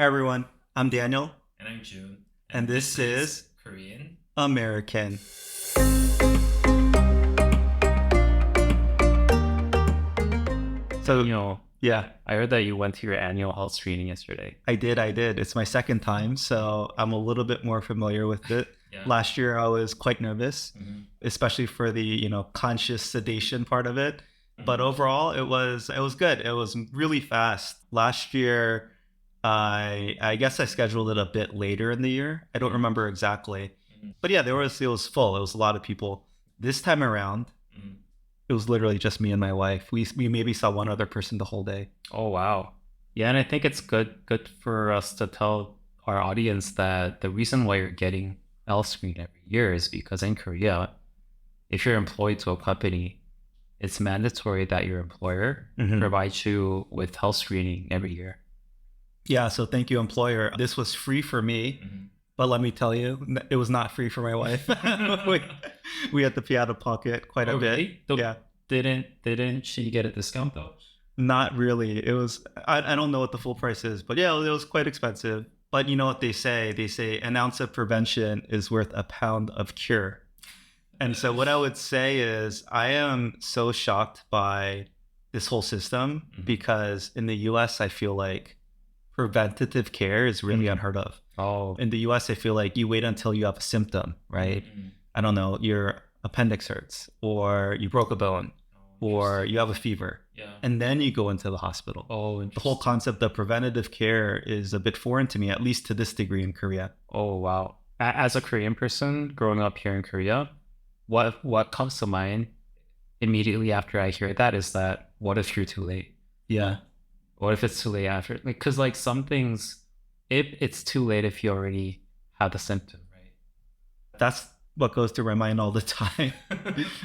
Hi everyone, I'm Daniel, And I'm June. and And this this is is Korean. American. So, Daniel, yeah, I heard that you went to your annual health screening yesterday. I did. It's my second time, so I'm a little bit more familiar with it. Yeah. Last year, I was quite nervous, Mhm. especially for the conscious sedation part of it. But Mhm. overall, it was good. It was really fast. Last year, I guess I scheduled it a bit later in the year. I don't remember exactly, Mhm. but yeah, it was full. It was a lot of people. This time around, Mhm. it was literally just me and my wife. We maybe saw one other person the whole day. Oh wow. Yeah, and I think it's good for us to tell our audience that the reason why you're getting health screen every year is because in Korea, if you're employed to a company, it's mandatory that your employer Mhm. provides you with health screening every year. Yeah, so thank you, employer. This was free for me, but let me tell you, it was not free for my wife. we, we had to pay out of pocket quite a Oh bit. really? So Yeah, didn't she get a discount though? not really. It was, I don't know what the full price is, but yeah, it was quite expensive. But you know what they say? They say an ounce of prevention is worth a pound of cure. And so what I would say is I am so shocked by this whole system Mhm. because in the US, I feel like preventative care is really Mhm. unheard of. Oh. In the US, I feel like you wait until you have a symptom, right? Mhm. I don't know, your appendix hurts, or you broke a bone, Oh, or interesting. you have a fever, Yeah. and then you go into the hospital. Oh, The whole interesting. concept of preventative care is a bit foreign to me, at least to this degree in Korea. Oh, wow. As a Korean person growing up here in Korea, what comes to mind immediately after I hear that is that what if you're too late? Yeah. What if it's too late after? Like, because like some things, it's too late if you already have the symptom, right? That's what goes through my mind all the time.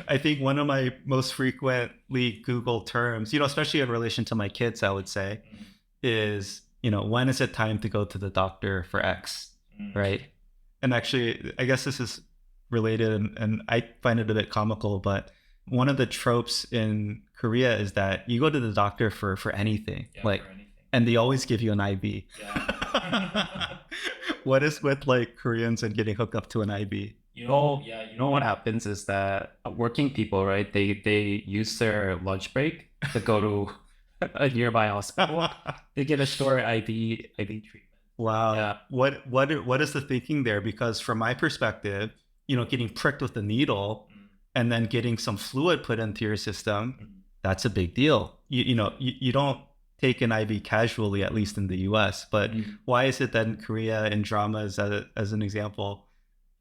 I think one of my most frequently Googled terms, especially in relation to my kids, I would say, is, when is it time to go to the doctor for X, right? And actually, I guess this is related, and I find it a bit comical, but one of the tropes in Korea is that you go to the doctor for anything, Yeah, like, for anything. and they always give you an IV. Yeah. What is with like Koreans and getting hooked up to an IV? You know what happens is that working people, right? They use their lunch break to go to a nearby hospital. They get a short IV treatment. Wow. Yeah. What is the thinking there? Because from my perspective, getting pricked with a needle and then getting some fluid put into your system, that's a big deal. You don't take an IV casually, at least in the US. But why is it that in Korea, in dramas, as an example,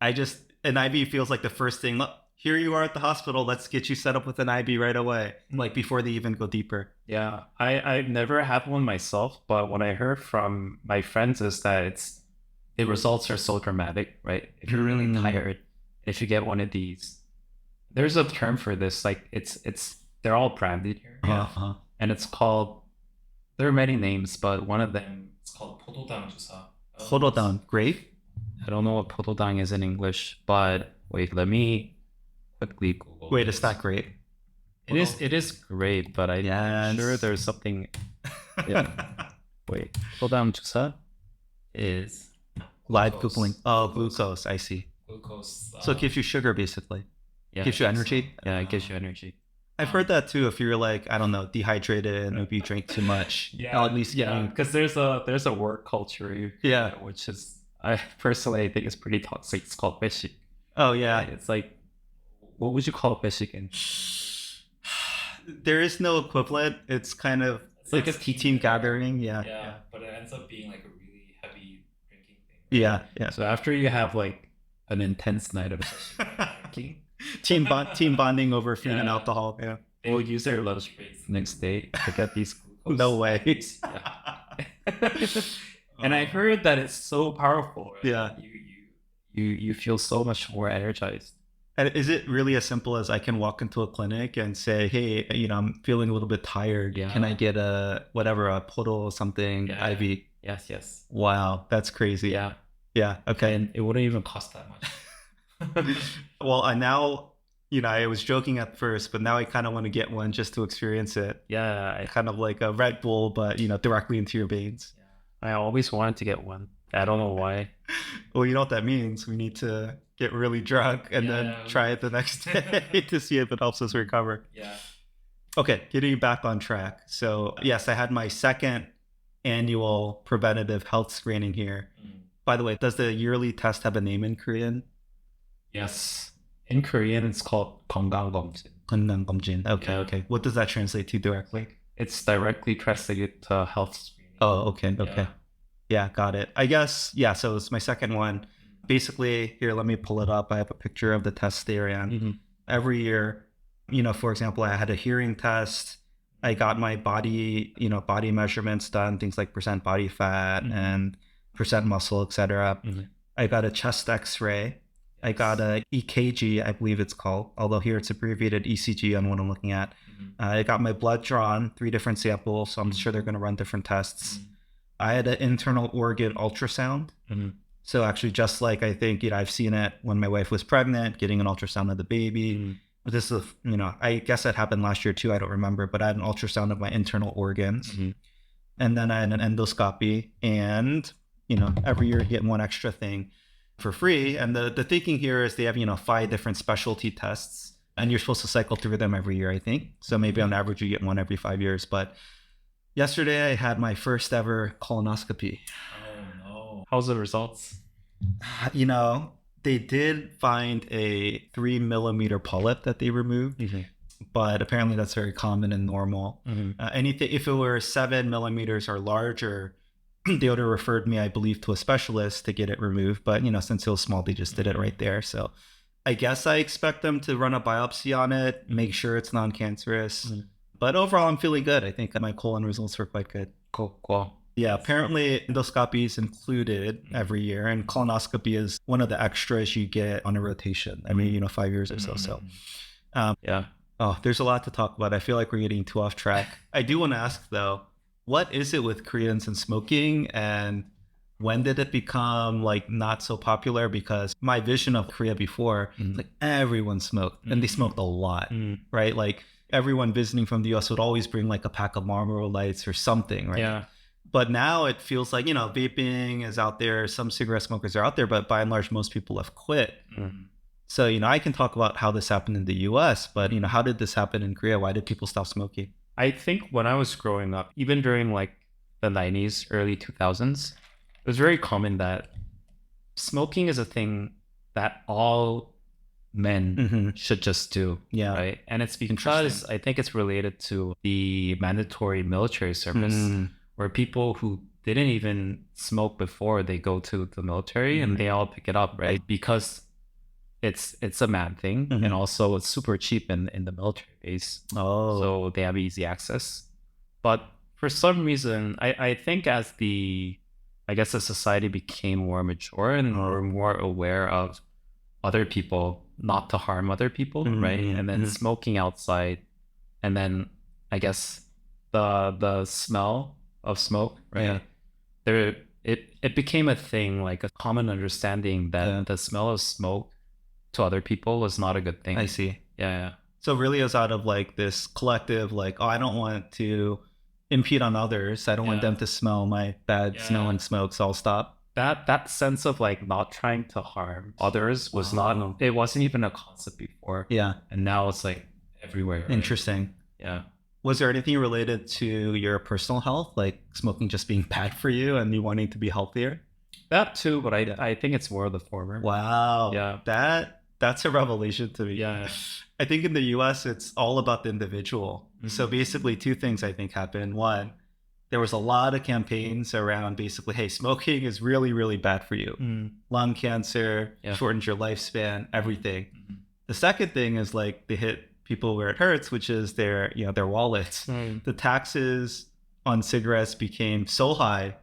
an IV feels like the first thing. Look, here you are at the hospital. Let's get you set up with an IV right away, like before they even go deeper. Yeah, I've never had one myself, but what I heard from my friends is that the results are so dramatic, right? If you're really tired, if you get one of these, there's a term for this, like it's they're all branded here. Uh-huh. And it's called, there are many names, but one of them is called 포도당 주사. Hold on, great. I don't know what 포도당 is in English, but wait, let me quickly Google Wait, this. it's not great. It is great, but I'm Yes. sure there's something. Yeah. Wait, 포도당 주사 is Live glucose. googling. Oh, glucose. I see. Glucose. So it gives you sugar, basically. Yeah, Gives you energy. Yeah, it gives you energy. I've heard that too. If you're like, I don't know, dehydrated, and if you drink too much, Yeah, at least yeah, because there's a work culture, Yeah. which is, I personally think is pretty toxic. It's called basic. Oh yeah. It's like, what would you call basic in? There is no equivalent. It's kind of It's like a team gathering. Yeah. Yeah, but it ends up being like a really heavy drinking thing. Yeah. Yeah. So after you have like an intense night of drinking, Team bonding over food and Yeah. alcohol. Yeah. they will use their lunch breaks the next day to get these glucose. No way. Yeah. And I heard that it's so powerful. Right? Yeah. You feel so much more energized. And is it really as simple as I can walk into a clinic and say, hey, I'm feeling a little bit tired. Yeah. Can I get a poro something Yeah. IV? Yes. Wow, that's crazy. Yeah. Yeah. Okay. And it wouldn't even cost that much. Well, I now, I was joking at first, but now I kind of want to get one just to experience it. Yeah. Kind of like a Red Bull, but directly into your veins. I always wanted to get one. I don't know why. Well, you know what that means. We need to get really drunk and then Yeah. try it the next day to see if it helps us recover. Yeah. Okay, getting back on track. So, yes, I had my second annual preventative health screening here. By the way, does the yearly test have a name in Korean? Yes. In Korean, it's called 건강검진. 건강검진. Okay, Yeah. okay. What does that translate to directly? It's directly translated to health screening. Oh, okay, okay. Yeah, got it. I guess, yeah, so it's my second one. Basically, here, let me pull it up. I have a picture of the test they ran. Every year, for example, I had a hearing test. I got my body, body measurements done, things like percent body fat and percent muscle, etc. I got a chest x-ray. I got a EKG, I believe it's called, although here it's abbreviated ECG on what I'm looking at. I got my blood drawn, 3 different samples, so I'm sure they're going to run different tests. I had an internal organ ultrasound. So actually, just like I think, I've seen it when my wife was pregnant, getting an ultrasound of the baby. But this is, I guess that happened last year too, I don't remember, but I had an ultrasound of my internal organs. And then I had an endoscopy, and, every year you get one extra thing for free. And the thinking here is they have, 5 different specialty tests, and you're supposed to cycle through them every year, I think. So maybe on average you get one every 5 years. But yesterday I had my first ever colonoscopy. Oh no. How's the results? They did find a 3 millimeter polyp that they removed, but apparently that's very common and normal. Anything, if it were 7 millimeters or larger, they would have referred me, I believe, to a specialist to get it removed. But, since it was small, they just did it right there. So I guess I expect them to run a biopsy on it, make sure it's non-cancerous. But overall, I'm feeling good. I think my colon results were quite good. Cool. Yeah, apparently endoscopy is included every year, and colonoscopy is one of the extras you get on a rotation. I mean, 5 years or so. So, yeah. Oh, there's a lot to talk about. I feel like we're getting too off track. I do want to ask though, what is it with Koreans and smoking, and when did it become like not so popular? Because my vision of Korea before, like everyone smoked, and they smoked a lot, right? Like everyone visiting from the US would always bring like a pack of Marlboro Lights or something, right? Yeah. But now it feels like, vaping is out there. Some cigarette smokers are out there, but by and large, most people have quit. So, I can talk about how this happened in the US, but, how did this happen in Korea? Why did people stop smoking? I think when I was growing up, even during like the 90s, early 2000s, it was very common that smoking is a thing that all men should just do. Yeah. Right. And it's because I think it's related to the mandatory military service, where people who didn't even smoke before they go to the military and they all pick it up, right? Because it's a man thing, and also it's super cheap in the military base. So they have easy access. But for some reason, I think as the society became more mature and more aware of other people, not to harm other people, right? And then smoking outside, and then I guess the smell of smoke, right? It became a thing, like a common understanding that the smell of smoke to other people was not a good thing. I see. Yeah. So really it was out of like this collective, like, I don't want to impede on others. I don't want them to smell my bad smelling smoke, so I'll stop. That sense of like not trying to harm others was not, it wasn't even a concept before. Yeah. And now it's like everywhere. Right? Interesting. Yeah. Was there anything related to your personal health, like smoking just being bad for you and you wanting to be healthier? That too, but I think it's more of the former. Wow. Yeah. That's a revelation to me. Yeah. I think in the US, it's all about the individual. So basically 2 things I think happened. One, there was a lot of campaigns around basically, hey, smoking is really, really bad for you. Lung cancer, shortens your lifespan, everything. The second thing is like they hit people where it hurts, which is their wallets. The taxes on cigarettes became so high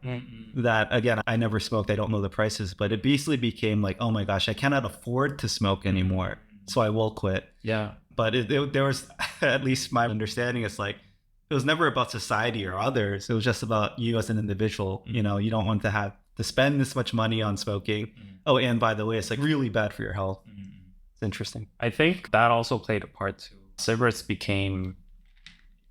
that, again, I never smoked. I don't know the prices, but it basically became like, oh my gosh, I cannot afford to smoke anymore, so I will quit. Yeah. But there was, at least my understanding, it's like, it was never about society or others. It was just about you as an individual. You don't want to have to spend this much money on smoking. Oh, and by the way, it's like really bad for your health. It's interesting. I think that also played a part too. Cigarettes became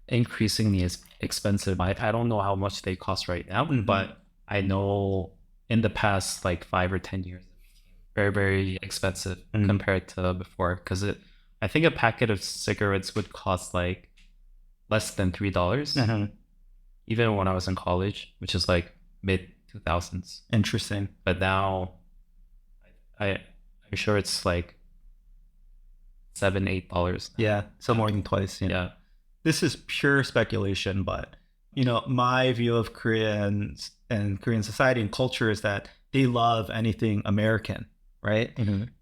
increasingly expensive. I don't know how much they cost right now, but I know in the past like 5 or 10 years, very, very expensive compared to before. Because I think a packet of cigarettes would cost like less than $3, even when I was in college, which is like mid 2000s. Interesting. But now I'm sure it's like $7, $8. Yeah. So more than twice. Yeah. This is pure speculation, but my view of Koreans and Korean society and culture is that they love anything American, right?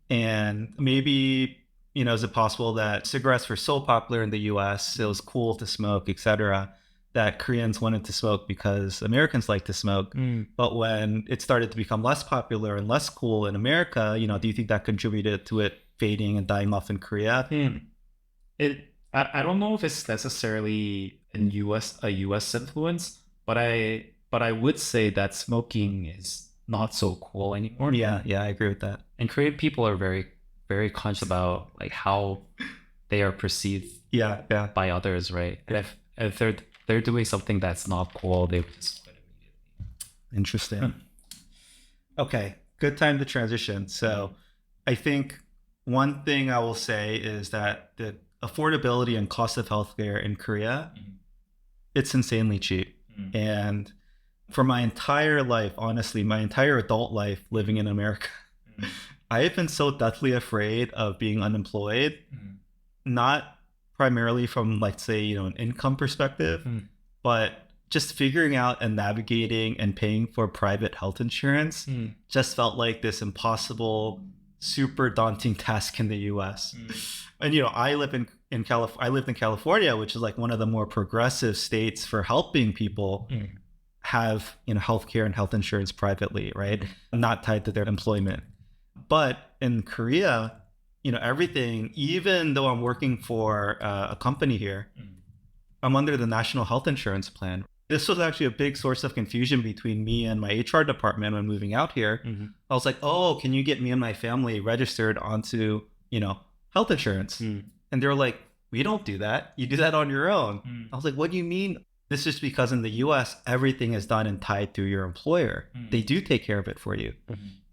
And maybe, is it possible that cigarettes were so popular in the US, it was cool to smoke, etc., that Koreans wanted to smoke because Americans like to smoke. But when it started to become less popular and less cool in America, do you think that contributed to it fading and dying off in Korea? I don't know if it's necessarily a US influence, but I would say that smoking is not so cool anymore. Yeah, I agree with that. And Korean people are very, very conscious about like how they are perceived by others, right? And if they're doing something that's not cool, they would just quit immediately. Interesting. Okay, good time to transition. So I think one thing I will say is that the affordability and cost of healthcare in Korea, it's insanely cheap. And for my entire life, honestly, my entire adult life living in America, I have been so deathly afraid of being unemployed, not primarily from, like, say, an income perspective, but just figuring out and navigating and paying for private health insurance just felt like this impossible, super daunting task in the US. And I lived in California, which is like one of the more progressive states for helping people have healthcare and health insurance privately, right? Not tied to their employment. But in Korea, everything, even though I'm working for a company here, I'm under the national health insurance plan. This was actually a big source of confusion between me and my HR department when moving out here. I was like, oh, can you get me and my family registered onto, health insurance? And they were like, we don't do that. You do that on your own. I was like, what do you mean? This is because in the US, everything is done and tied through your employer. They do take care of it for you.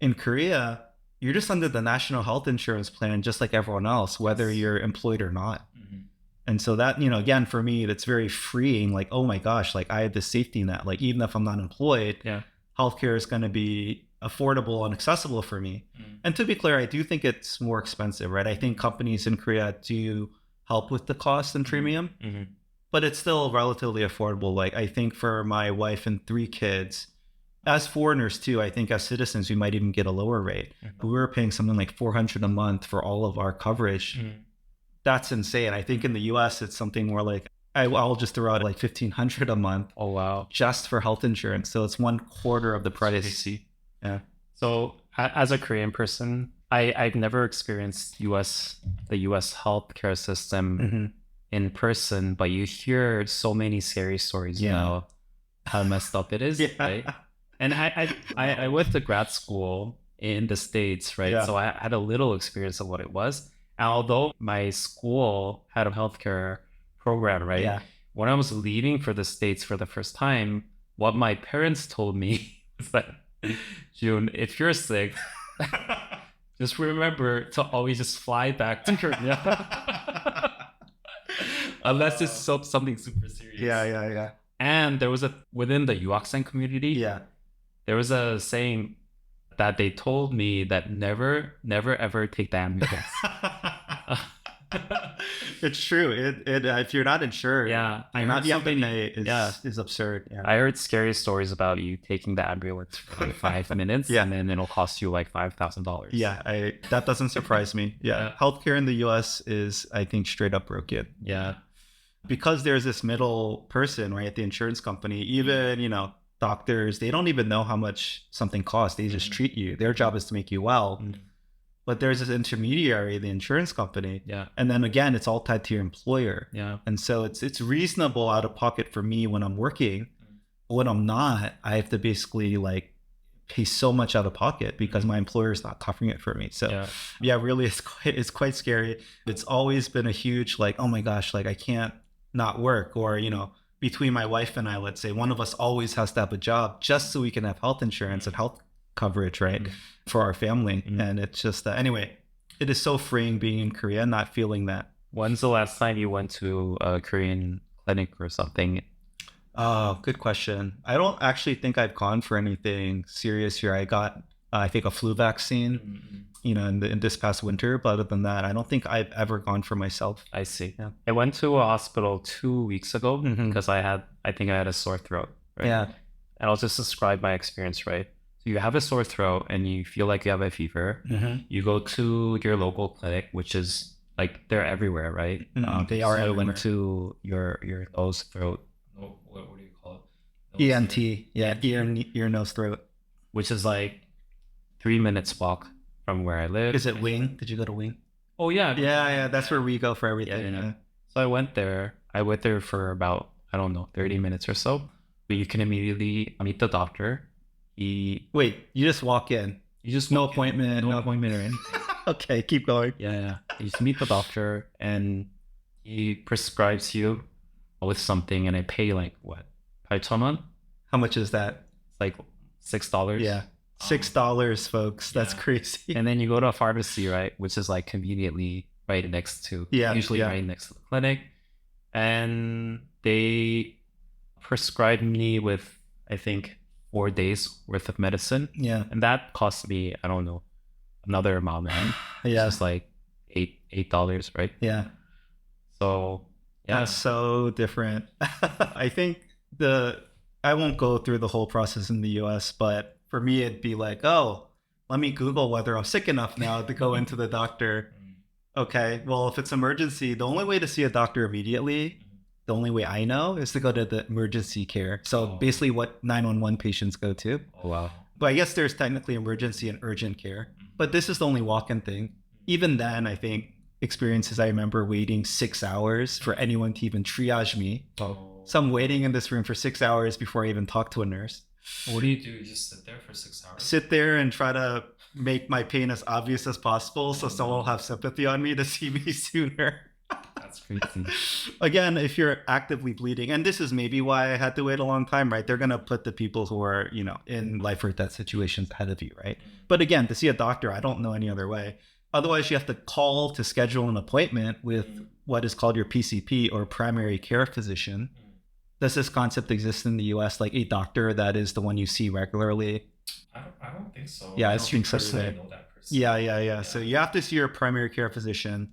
In Korea, you're just under the national health insurance plan, just like everyone else, whether you're employed or not. And so that, again, for me, that's very freeing. Like, oh my gosh, like I have this safety net. Like, even if I'm not employed, healthcare is going to be affordable and accessible for me. And to be clear, I do think it's more expensive, right? I think companies in Korea do help with the cost and premium, but it's still relatively affordable. Like, I think for my wife and 3 kids, as foreigners too, I think as citizens, we might even get a lower rate. We were paying something like $400 a month for all of our coverage. That's insane. I think in the US, it's something more like, I'll just throw out like $1,500 a month. Oh, wow. Just for health insurance. So it's 1/4 of the price. Yeah. So as a Korean person, I've never experienced the US healthcare system in person, but you hear so many scary stories about how messed up it is, right? And I went to grad school in the States, right? So I had a little experience of what it was. And although my school had a healthcare program, right? When I was leaving for the States for the first time, what my parents told me was that, Jun, if you're sick, just remember to always just fly back to Korea. Unless it's something super serious. Yeah. And there was within the 유학생 community, there was a saying that they told me that never ever take the ambulance. It's true. If you're not insured, not something is absurd. I heard scary stories about you taking the ambulance for like 5 minutes, and then it'll cost you like $5,000. That doesn't surprise me. Healthcare in the US is, I think, straight up broken. Because there's this middle person, right, at the insurance company. Even doctors, they don't even know how much something costs. They just treat you. Their job is to make you well. But there's this intermediary, the insurance company. And then again, it's all tied to your employer. And so it's reasonable out of pocket for me when I'm working. When I'm not, I have to basically like pay so much out of pocket because my employer is not covering it for me. So really, it's quite scary. It's always been a huge like, oh my gosh, like I can't not work, or between my wife and I, let's say one of us always has to have a job just so we can have health insurance and health coverage, right, for our family. And it's just anyway, it is so freeing being in Korea, not feeling that. When's the last time you went to a Korean clinic or something? Oh, good question. I don't actually think I've gone for anything serious here. I got, I think, a flu vaccine, in this past winter. But other than that, I don't think I've ever gone for myself. I see. Yeah. I went to a hospital 2 weeks ago because I think I had a sore throat. Right? Yeah. And I'll just describe my experience, right? So you have a sore throat and you feel like you have a fever. You go to your local clinic, which is like they're everywhere, right? They are so everywhere. I went to your nose, throat. What do you call it? ENT. Yeah, ear, nose, throat. Which is like 3 minutes walk from where I live. Is it Wing? Did you go to Wing? Oh yeah. Yeah. That's where we go for everything. Yeah. So I went there. For about, I don't know, 30 minutes or so. But you can immediately meet the doctor. Wait, you just walk in. You just no appointment. No appointment or anything. Okay, keep going. Yeah. You just meet the doctor and he prescribes you with something, and I pay like what, 8,000원? How much is that? It's like $6. Yeah, $6, folks. That's crazy. And then you go to a pharmacy, right, which is like conveniently right next to, right next to the clinic, and they prescribed me with, I think, 4 days worth of medicine. Yeah, and that cost me, I don't know, another amount. Yeah, it's like $8, right? Yeah. So yeah, that's so different. I think I won't go through the whole process in the US, but for me, it'd be like, oh, let me Google whether I'm sick enough now to go into the doctor. Okay, well, if it's emergency, the only way to see a doctor immediately, the only way I know, is to go to the emergency care. So basically what 911 patients go to. Oh, wow. But I guess there's technically emergency and urgent care. But this is the only walk-in thing. Even then, I think experiences, I remember waiting 6 hours for anyone to even triage me. So I'm waiting in this room for 6 hours before I even talk to a nurse. What do? You just sit there for 6 hours? Sit there and try to make my pain as obvious as possible so someone will have sympathy on me to see me sooner. That's crazy. Again, if you're actively bleeding, and this is maybe why I had to wait a long time, right? They're going to put the people who are, in life or death situations ahead of you, right? But again, to see a doctor, I don't know any other way. Otherwise, you have to call to schedule an appointment with what is called your PCP, or primary care physician. Does this concept exist in the US, like a doctor that is the one you see regularly? I don't think so. Yeah, I think so. Yeah. So you have to see your primary care physician,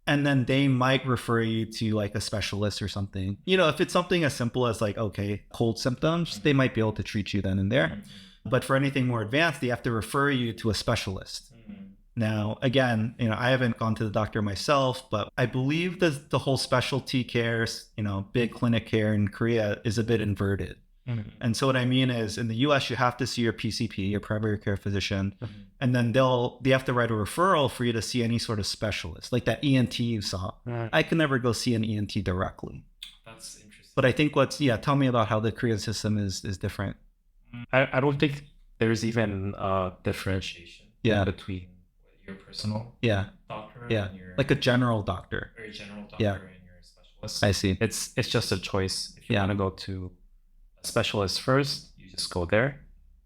and then they might refer you to like a specialist or something. If it's something as simple as like, okay, cold symptoms, they might be able to treat you then and there. But for anything more advanced, they have to refer you to a specialist. Now, again, I haven't gone to the doctor myself, but I believe that the whole specialty care, big clinic care in Korea is a bit inverted. And so what I mean is, in the US, you have to see your PCP, your primary care physician, and then they have to write a referral for you to see any sort of specialist, like that ENT you saw. I can never go see an ENT directly. That's interesting. But I think tell me about how the Korean system is different. I don't think there's even a differentiation between your personal doctor and your, like a general doctor. Or your general doctor and your specialist. I see. It's just a choice. If you want to go to a specialist first, you just go there.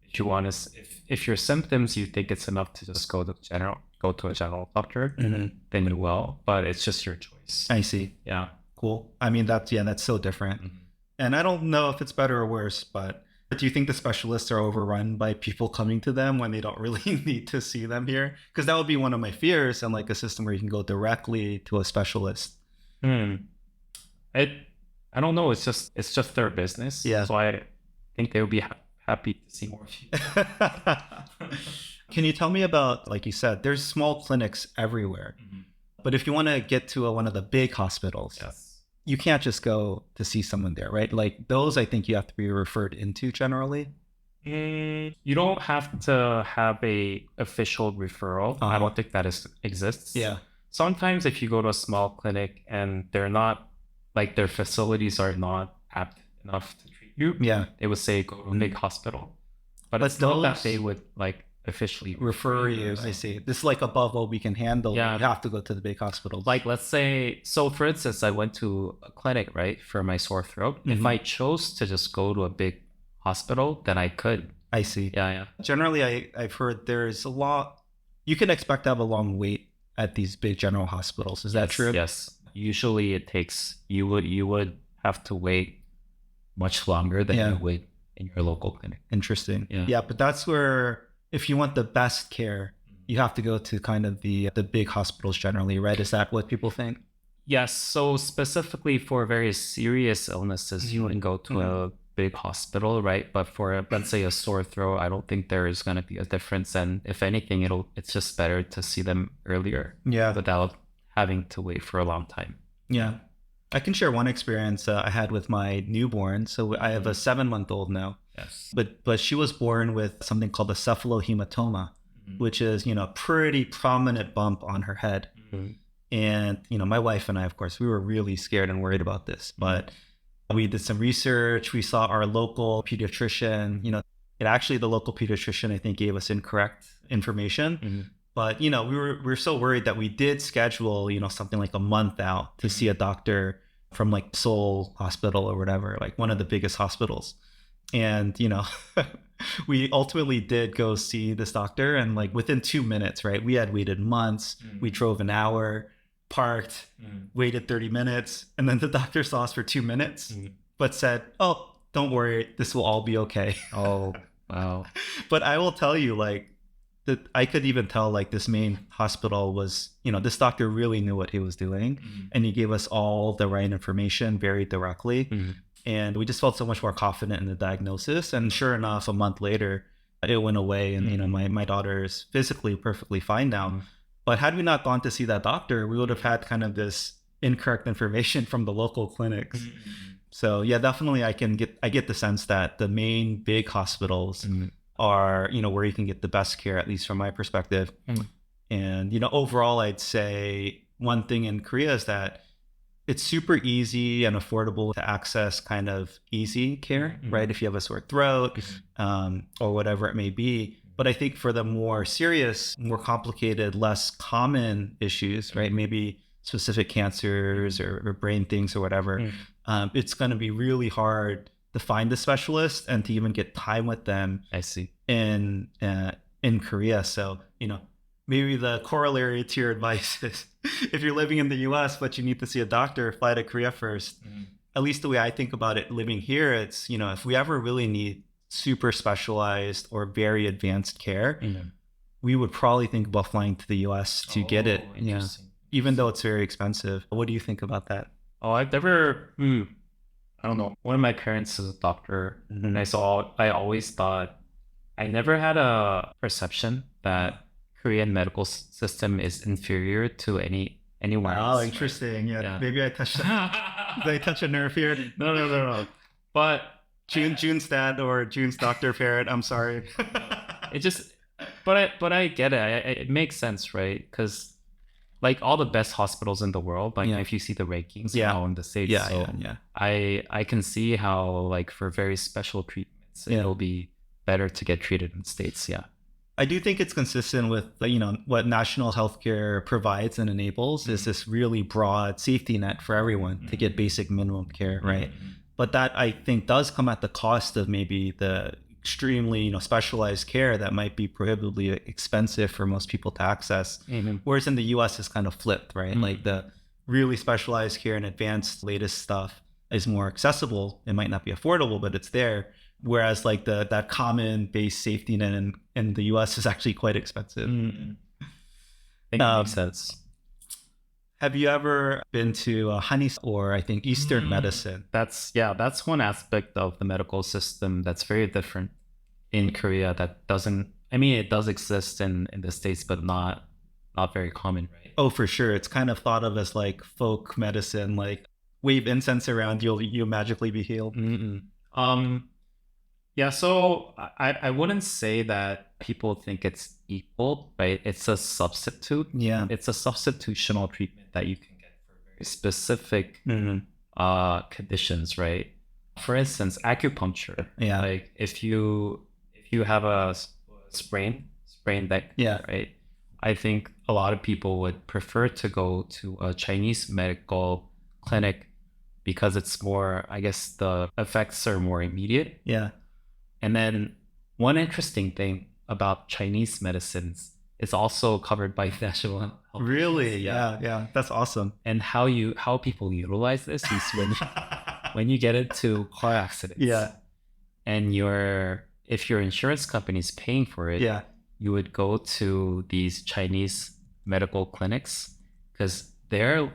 If you want to, if your symptoms you think it's enough to just go to a general doctor, then you will. But it's just your choice. I see. Yeah. Cool. I mean, that's so different. And I don't know if it's better or worse, but do you think the specialists are overrun by people coming to them when they don't really need to see them here? Because that would be one of my fears, and like a system where you can go directly to a specialist. I don't know. It's just their business. Yeah. So I think they would be happy to see more people. Can you tell me about, like you said, there's small clinics everywhere. But if you want to get to one of the big hospitals, you can't just go to see someone there, right? Like those, I think you have to be referred into generally. You don't have to have a official referral. I don't think that exists. Yeah. Sometimes if you go to a small clinic and they're not, like their facilities are not apt enough to treat you, they would say go to a big hospital. But it's not that they would like officially refer you. I see. This is like above what we can handle. Yeah. You have to go to the big hospitals. Like, let's say, so for instance, I went to a clinic, right, for my sore throat. If I chose to just go to a big hospital, then I could. I see. Yeah. Generally, I've heard there's a lot. You can expect to have a long wait at these big general hospitals. Is that true? Yes. Usually it takes, you would have to wait much longer than you would in your local clinic. Interesting. Yeah. Yeah, but that's where, if you want the best care, you have to go to kind of the big hospitals generally, right? Is that what people think? Yes. So specifically for very serious illnesses, you wouldn't go to a big hospital, right? But for, let's say, a sore throat, I don't think there is going to be a difference. And if anything, it's just better to see them earlier. Yeah. Without having to wait for a long time. Yeah. I can share one experience I had with my newborn. So I have a 7-month-old now. Yes. But she was born with something called a cephalohematoma, which is, a pretty prominent bump on her head. And, my wife and I, of course, we were really scared and worried about this. But we did some research. We saw our local pediatrician. The local pediatrician, I think, gave us incorrect information. But, we were so worried that we did schedule, something like a month out to see a doctor from like Seoul Hospital or whatever, like one of the biggest hospitals. And, we ultimately did go see this doctor, and like within 2 minutes, right? We had waited months. We drove an hour, parked, waited 30 minutes. And then the doctor saw us for 2 minutes, but said, "Oh, don't worry. This will all be okay." Oh, wow. But I will tell you, like, that I could even tell, like, this main hospital was, this doctor really knew what he was doing, and he gave us all the right information very directly. And we just felt so much more confident in the diagnosis. And sure enough, a month later, it went away. And, my daughter is physically perfectly fine now. But had we not gone to see that doctor, we would have had kind of this incorrect information from the local clinics. So yeah, definitely I get the sense that the main big hospitals are, where you can get the best care, at least from my perspective. And, overall, I'd say one thing in Korea is that it's super easy and affordable to access kind of easy care, right? If you have a sore throat or whatever it may be. But I think for the more serious, more complicated, less common issues, right? Maybe specific cancers or brain things or whatever, it's going to be really hard to find the specialist and to even get time with them. I see. In Korea. So, maybe the corollary to your advice is, if you're living in the US, but you need to see a doctor, fly to Korea first. At least the way I think about it living here, it's, if we ever really need super specialized or very advanced care, we would probably think about flying to the US to get it. Yeah. Even though it's very expensive. What do you think about that? Oh, I've never, I don't know. One of my parents is a doctor, and I always thought, I never had a perception that Korean medical system is inferior to anywhere else. Oh, interesting. Yeah. Maybe I touched did I touch a nerve here? No. But Jun's dad or Jun's doctor parent, I'm sorry. It just, but I get it. It makes sense, right? Because like all the best hospitals in the world, like if you see the rankings now in the States, I can see how, like, for very special treatments, it'll be better to get treated in the States. Yeah. I do think it's consistent with, what national healthcare provides and enables is this really broad safety net for everyone to get basic minimum care, right? But that, I think, does come at the cost of maybe the extremely, specialized care that might be prohibitively expensive for most people to access. Whereas in the US, it's kind of flipped, right? Like the really specialized care and advanced latest stuff is more accessible. It might not be affordable, but it's there. Whereas like that common base safety net in the US is actually quite expensive. I think that makes sense. Have you ever been to Hanis or I think Eastern medicine? That's one aspect of the medical system that's very different in Korea that doesn't, it does exist in the States, but not very common, right? Oh, for sure. It's kind of thought of as like folk medicine, like wave incense around, you'll magically be healed. Yeah, so I wouldn't say that people think it's equal, right? It's a substitute. Yeah. It's a substitutional treatment that you can get for very specific conditions, right? For instance, acupuncture. Yeah. Like if you have a sprain sprained neck, Yeah. right? I think a lot of people would prefer to go to a Chinese medical clinic because it's more, I guess the effects are more immediate. Yeah. And then one interesting thing about Chinese medicines is also covered by national health Really? insurance. Yeah. That's awesome. And how people utilize this is when you get into car accidents. Yeah. And if your insurance company is paying for it, Yeah. you would go to these Chinese medical clinics because their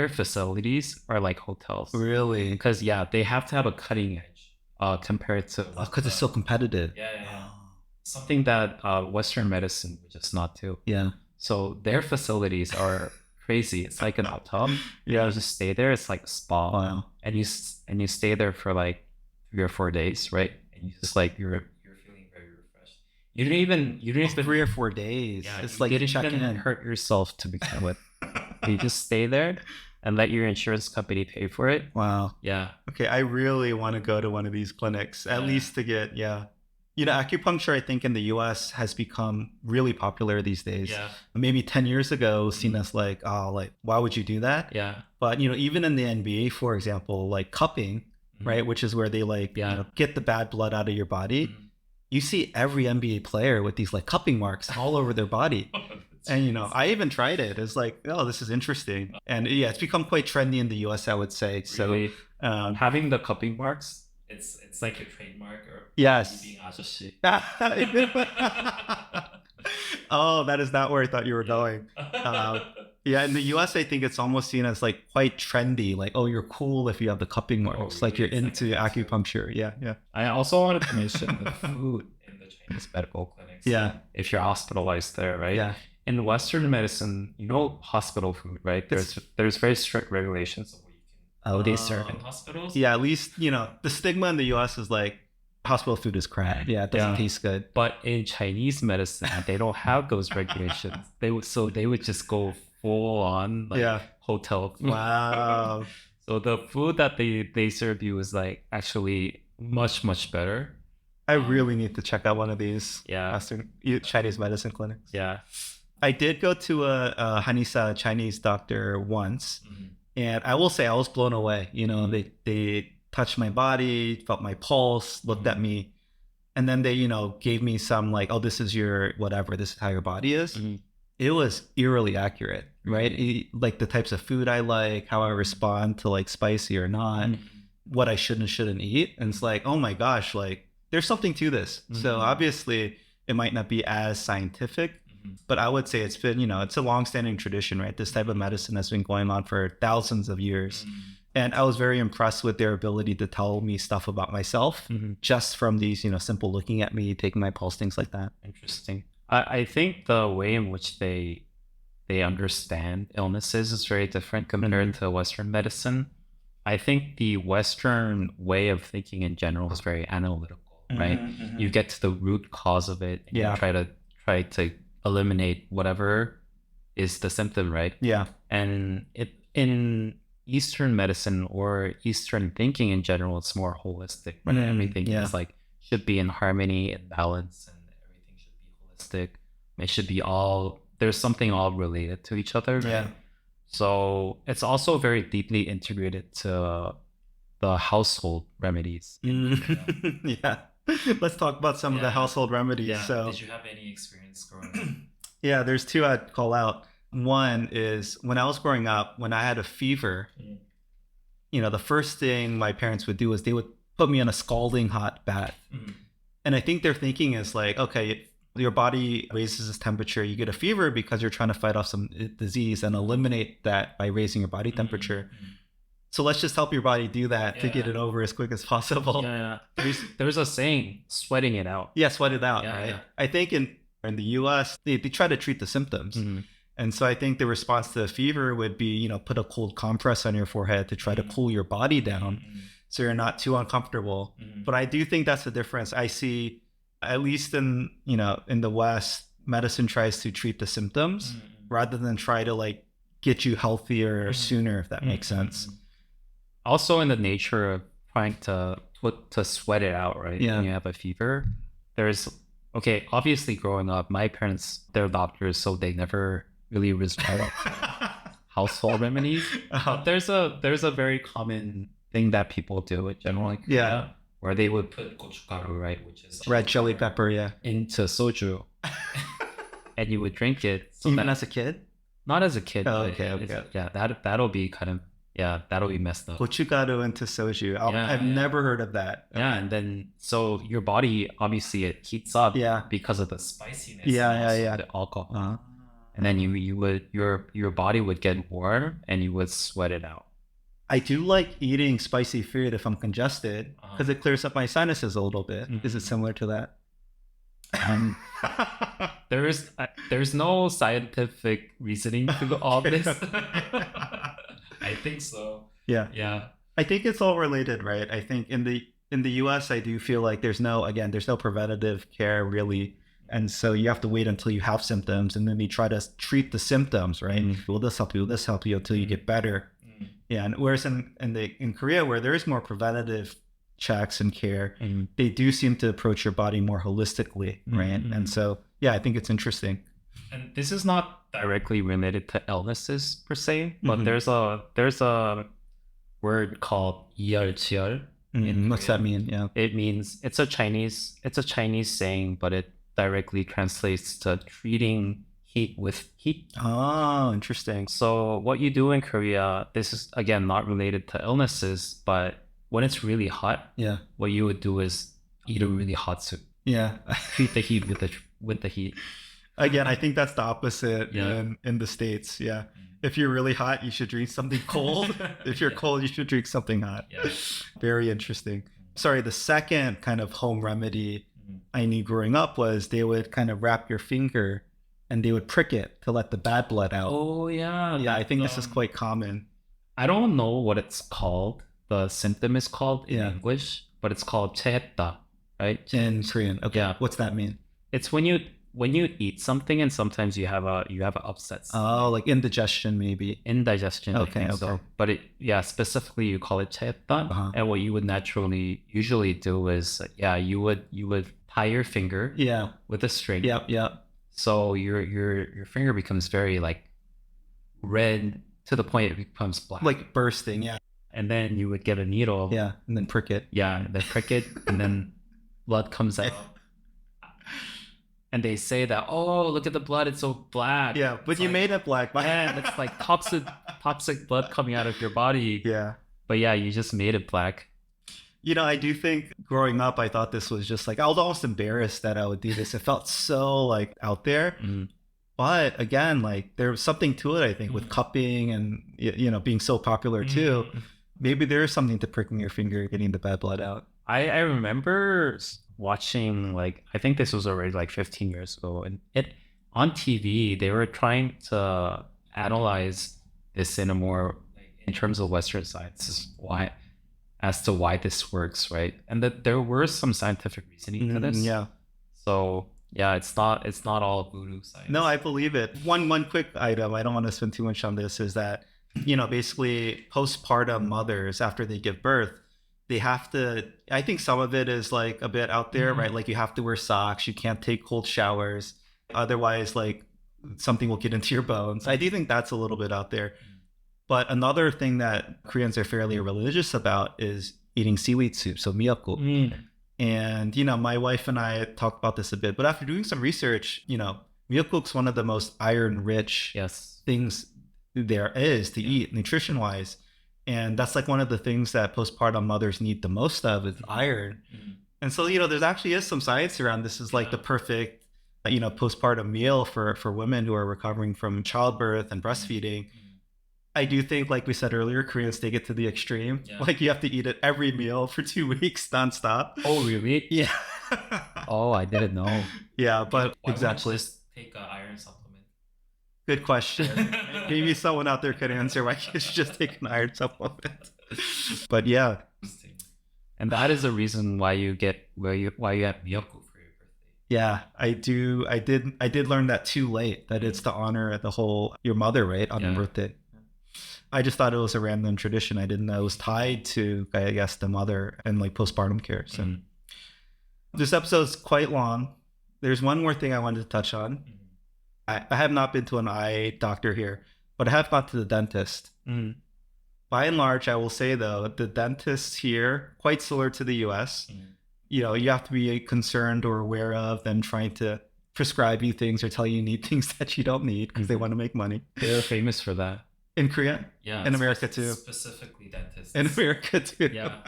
facilities are like hotels. Really? Because they have to have a cutting edge compared to Because it's so competitive. yeah. Something that Western medicine would just not do. Yeah. So their facilities are crazy. It's like an hotel. Yeah. You just stay there. It's like a spa. Wow. And you stay there for like 3 or 4 days, right? And you just like you're feeling very refreshed. You didn't even 3 or 4 days. yeah, It's you like didn't checking even in. hurt yourself to begin with. You just stay there and let your insurance company pay for it. Wow. Yeah. Okay, I really want to go to one of these clinics, at least to get, acupuncture, I think in the US has become really popular these days. Yeah. Maybe 10 years ago, seen as like, why would you do that? Yeah. But, even in the NBA, for example, like cupping, right, which is where they like, get the bad blood out of your body. You see every NBA player with these like cupping marks all over their body. And, I even tried it. It's like, oh, this is interesting. And it's become quite trendy in the US, I would say. Really? So having the cupping marks, it's like a trademark or yes. being ahjussis. Oh, that is not where I thought you were going. In the US, I think it's almost seen as like quite trendy. Like, oh, you're cool if you have the cupping marks. Like you're into acupuncture. Yeah. I also wanted to mention the food in the Chinese medical clinics. Yeah. If you're hospitalized there, right? Yeah. In Western medicine, hospital food, right? There's very strict regulations of what you can serve in hospitals. Yeah, at least, the stigma in the US is like hospital food is crap. Yeah, it doesn't taste good. But in Chinese medicine, they don't have those regulations. They would just go full on hotel food. Wow. So the food that they serve you is like actually much, much better. I really need to check out one of these Chinese medicine clinics. Yeah. I did go to a Hanisa Chinese doctor once, and I will say I was blown away. They touched my body, felt my pulse, looked at me, and then they, gave me some like, oh, this is your whatever, this is how your body is. It was eerily accurate, right? Like the types of food I like, how I respond to like spicy or not, what I should and shouldn't eat. And it's like, oh my gosh, like there's something to this. So obviously it might not be as scientific, but I would say it's been, it's a long-standing tradition, right? This type of medicine has been going on for thousands of years. And I was very impressed with their ability to tell me stuff about myself just from these, simple looking at me, taking my pulse, things like that. Interesting. I think the way in which they understand illnesses is very different compared to Western medicine. I think the Western way of thinking in general is very analytical, right? You get to the root cause of it and you try to eliminate whatever is the symptom, right? Yeah. And in Eastern medicine or Eastern thinking in general, it's more holistic, right? Everything is like should be in harmony and balance, and everything should be holistic. It should be there's something all related to each other. Yeah. So it's also very deeply integrated to the household remedies. Yeah. Let's talk about some of the household remedies. Yeah. So, did you have any experience growing up? Yeah, there's two I'd call out. One is when I was growing up, when I had a fever, the first thing my parents would do is they would put me in a scalding hot bath. And I think their thinking is like, okay, your body raises its temperature, you get a fever because you're trying to fight off some disease and eliminate that by raising your body temperature. So let's just help your body do that to get it over as quick as possible. Yeah. There's a saying, sweating it out. Yeah, sweat it out, right? Yeah. I think in the US, they try to treat the symptoms. And so I think the response to a fever would be, put a cold compress on your forehead to try to cool your body down so you're not too uncomfortable. But I do think that's the difference. I see, at least in the West, medicine tries to treat the symptoms rather than try to like get you healthier sooner, if that makes sense. Also in the nature of trying to sweat it out, right? Yeah. When you have a fever, there's Okay, obviously growing up, my parents, they're doctors, so they never really resort household remedies. But there's a very common thing that people do in general in Korea, Yeah. where they would put gochugaru, right, which is Red chili pepper, yeah. into soju, and you would drink it. So Even that, as a kid? not as a kid, Oh, but okay, it's- okay. yeah, that'll be kind of that'll be messed up. Gochugaru into soju. Yeah, I've yeah. never heard of that. Yeah, and then so your body obviously it heats up Yeah. because of the spiciness. Yeah, and yeah, also yeah. the alcohol. Uh-huh. And then you would your body would get warm and you would sweat it out. I do like eating spicy food if I'm congested because it clears up my sinuses a little bit. Is it similar to that? There's no scientific reasoning to all this. I think so. Yeah. Yeah. I think it's all related, right? I think in the US, I do feel like there's no preventative care really. And so you have to wait until you have symptoms and then you try to treat the symptoms, right? Will this help you? Will this help you until you get better? Yeah. And whereas in Korea, where there is more preventative checks and care, they do seem to approach your body more holistically, right? And so, yeah, I think it's interesting. And this is not directly related to illnesses per se, but there's a word called 이열치열. What's that mean? Yeah. It means it's a Chinese saying, but it directly translates to treating heat with heat. Oh, interesting. So what you do in Korea, this is again not related to illnesses, but when it's really hot, Yeah. what you would do is eat a really hot soup. Yeah. Treat the heat with the heat. Again, I think that's the opposite Yeah. in the States. Yeah. If you're really hot, you should drink something cold. If you're cold, you should drink something hot. Yeah. Very interesting. Sorry, the second kind of home remedy I knew growing up was they would kind of wrap your finger and they would prick it to let the bad blood out. Oh yeah. Yeah, I think this is quite common. I don't know what it's called. The symptom is called in Yeah. English, but it's called 체했다, right? In Korean. Okay. Yeah. What's that mean? It's when you eat something and sometimes you have a upset Oh, like indigestion maybe. indigestion. I Okay, think so. okay. But specifically you call it 체했다. Uh-huh. And what you would usually do is you would tie your finger Yeah. with a string. Yep. Yep. So your finger becomes very like red to the point it becomes black. Like bursting. Yeah. And then you would get a needle. Yeah. And then prick it. Yeah, they prick it and then blood comes out. And they say that, oh, look at the blood, it's so black. Yeah. But It's you like, made it black. man, it's like toxic blood coming out of your body. Yeah. But yeah, you just made it black. You know, I do think growing up, I thought this was just like, I was almost embarrassed that I would do this. It felt so like out there. But again, like there was something to it, I think, with cupping and, being so popular too. Maybe there is something to pricking your finger, getting the bad blood out. I remember watching, like, I think this was already like 15 years ago. And on TV, they were trying to analyze this in a more, in terms of Western science, as to why this works, right? And that there were some scientific reasoning to this. Yeah. So yeah, it's not all voodoo science. No, I believe it. One quick item, I don't want to spend too much on this, is that, basically postpartum mothers, after they give birth, they have to, I think some of it is like a bit out there, right? Like you have to wear socks, you can't take cold showers. Otherwise, like something will get into your bones. I do think that's a little bit out there. But another thing that Koreans are fairly religious about is eating seaweed soup, so miyeokguk. And, my wife and I talked about this a bit, but after doing some research, miyeokguk's one of the most iron-rich things there is to eat, nutrition-wise. And that's like one of the things that postpartum mothers need the most of is iron. And so, there's actually is some science around this is like the perfect, postpartum meal for women who are recovering from childbirth and breastfeeding. I do think, like we said earlier, Koreans take it to the extreme. Yeah. Like you have to eat it every meal for 2 weeks nonstop. Oh, really? Yeah. Oh, I didn't know. Yeah, but Why exactly. Just take an iron supplement. Good question. Maybe someone out there could answer why you should just take an iron supplement. But yeah. And that is the reason why you have miyeokguk for your birthday. Yeah, I do. I did learn that too late, that it's to honor your mother, right, on her birthday. I just thought it was a random tradition. I didn't know it was tied to, I guess, the mother and like postpartum care. So this episode's quite long. There's one more thing I wanted to touch on. I have not been to an eye doctor here, but I have gone to the dentist. By and large, I will say though, the dentists here, quite similar to the US, you know, you have to be concerned or aware of them trying to prescribe you things or tell you need things that you don't need because they want to make money. They're famous for that. In Korea? Yeah. In America too. Specifically dentists. In America too. Yeah.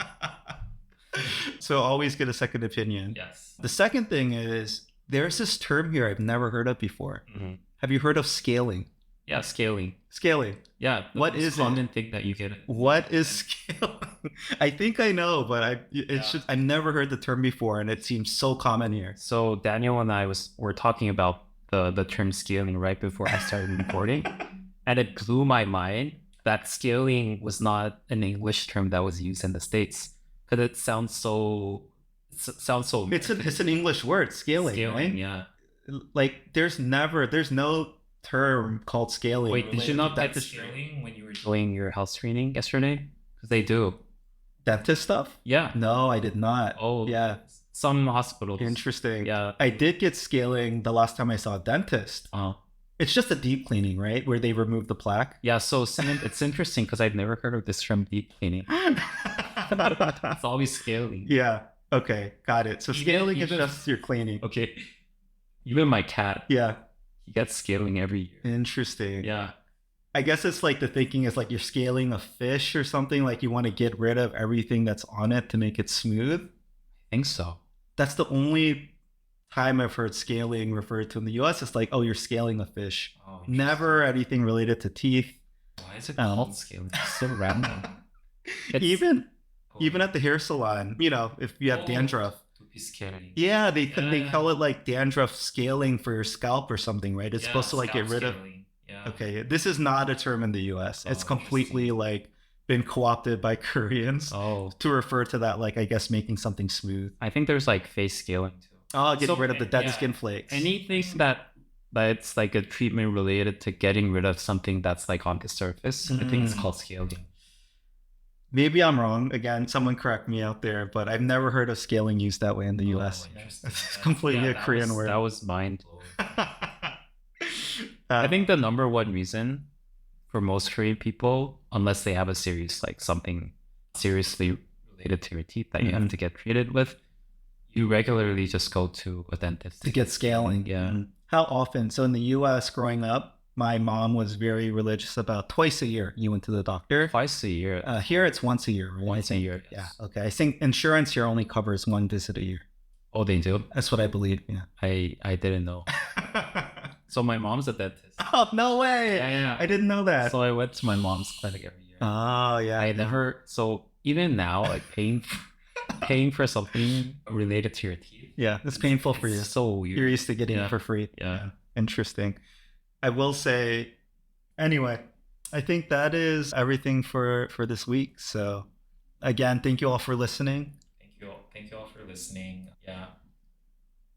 So always get a second opinion. Yes. The second thing is there's this term here I've never heard of before. Have you heard of scaling? Yeah, scaling. Scaling. Yeah. What is common thing that you get? What is scaling? I think I know, but I've never heard the term before, and it seems so common here. So Daniel and I were talking about the term scaling right before I started recording, and it blew my mind that scaling was not an English term that was used in the States, because it sounds so. It's an English word, scaling, right? Yeah. Like there's no term called scaling. Wait, did you not get scaling when you were doing your health screening yesterday? Because they do. Dentist stuff? Yeah. No, I did not. Oh, yeah. Some hospitals. Interesting. Yeah. I did get scaling the last time I saw a dentist. Oh. It's just a deep cleaning, right? Where they remove the plaque. Yeah. So it's interesting because I've never heard of this term, deep cleaning. It's always scaling. Yeah. Okay. Got it. So scaling is just your cleaning. Okay. Even my cat. Yeah. He gets scaling every year. Interesting. Yeah. I guess it's like the thinking is like you're scaling a fish or something. Like you want to get rid of everything that's on it to make it smooth. I think so. That's the only time I've heard scaling referred to in the US. It's like, oh, you're scaling a fish. Oh, never anything related to teeth. Why is it called scaling? It's so random. Even at the hair salon, you know, if you have dandruff. Scaling. Yeah, they call it like dandruff scaling for your scalp or something, right? It's supposed to like get rid of. Yeah. Okay, this is not a term in the US. It's completely like been co-opted by Koreans to refer to that, like I guess making something smooth. I think there's like face scaling too. Oh, getting rid of the dead skin flakes. Anything that it's like a treatment related to getting rid of something that's like on the surface. I think it's called scaling. Maybe I'm wrong. Again, someone correct me out there, but I've never heard of scaling used that way in the US. It's completely a Korean word. That was mind blowing. I think the number one reason for most Korean people, unless they have a serious, like something seriously related to your teeth that you have to get treated with, you regularly just go to a dentist. To get scaling. Yeah. How often? So in the US growing up, my mom was very religious about twice a year you went to the doctor. Twice a year. Here it's once a year. Right? Once a year. Yes. Yeah. Okay. I think insurance here only covers one visit a year. Oh, they do? That's what I believe. Yeah. I didn't know. So my mom's a dentist. Oh, no way. Yeah. I didn't know that. So I went to my mom's clinic every year. Oh, yeah. So even now, like paying for something related to your teeth. Yeah. It's painful for you. So weird. You're used to getting it for free. Yeah. Interesting. I will say, anyway, I think that is everything for this week. So again, thank you all for listening. Thank you all for listening. Yeah.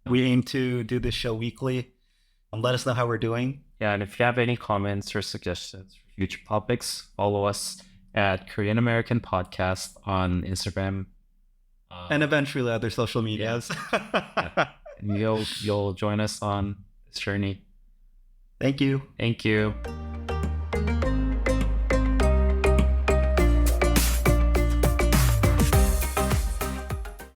We aim to do this show weekly. Let us know how we're doing. Yeah, and if you have any comments or suggestions for future topics, follow us at Korean American Podcast on Instagram. And eventually other social medias. Yeah. And you'll join us on this journey. Thank you. Thank you.